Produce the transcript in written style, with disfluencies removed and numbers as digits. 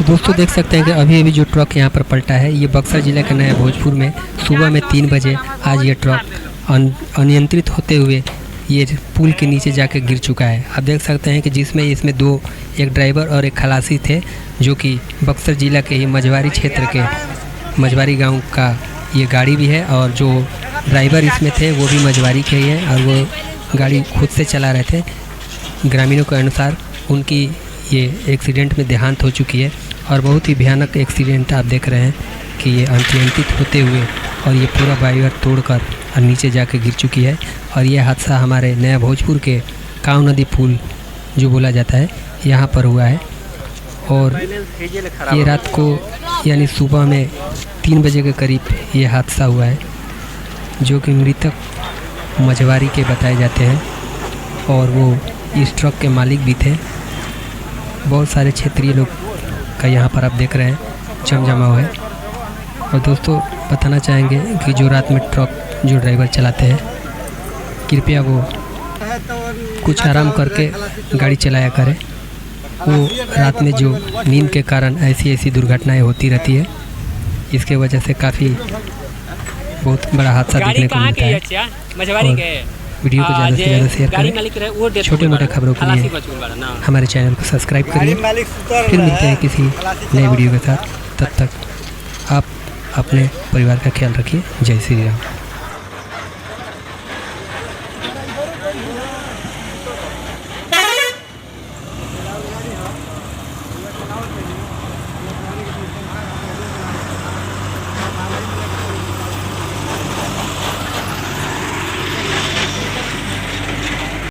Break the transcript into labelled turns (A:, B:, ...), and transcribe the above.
A: दोस्तों देख सकते हैं कि अभी अभी जो ट्रक यहाँ पर पलटा है ये बक्सर जिला के नया भोजपुर में सुबह में 3 बजे आज ये ट्रक अनियंत्रित होते हुए ये पुल के नीचे जाकर गिर चुका है। आप देख सकते हैं कि जिसमें इसमें एक ड्राइवर और एक खलासी थे, जो कि बक्सर जिला के ही मझवारी क्षेत्र के मझवारी गांव का ये गाड़ी भी है, और जो ड्राइवर इसमें थे वो भी मझवारी के ही हैं और वो गाड़ी खुद से चला रहे थे। ग्रामीणों के अनुसार उनकी ये एक्सीडेंट में देहांत हो चुकी है और बहुत ही भयानक एक्सीडेंट आप देख रहे हैं कि ये अनियंत्रित होते हुए और ये पूरा बैरियर तोड़कर और नीचे जाकर गिर चुकी है। और ये हादसा हमारे नया भोजपुर के काव नदी पुल जो बोला जाता है यहाँ पर हुआ है। और ये रात को यानी सुबह में 3 बजे के करीब ये हादसा हुआ है, जो कि मृतक मझवारी के बताए जाते हैं और वो इस ट्रक के मालिक भी थे। बहुत सारे क्षेत्रीय लोग का यहाँ पर आप देख रहे हैं जमजमाव है। और दोस्तों बताना चाहेंगे कि जो रात में ट्रक जो ड्राइवर चलाते हैं कृपया वो कुछ आराम करके गाड़ी चलाया करें। वो रात में जो नींद के कारण ऐसी दुर्घटनाएं होती रहती है, इसके वजह से काफ़ी बहुत बड़ा हादसा देखने को मिलता है। और वीडियो को ज़्यादा से ज़्यादा शेयर करें। छोटे मोटे खबरों के लिए हमारे चैनल को सब्सक्राइब करिए। फिर मिलते हैं किसी नए वीडियो के साथ। तब तक आप अपने परिवार का ख्याल रखिए। जय श्री राम।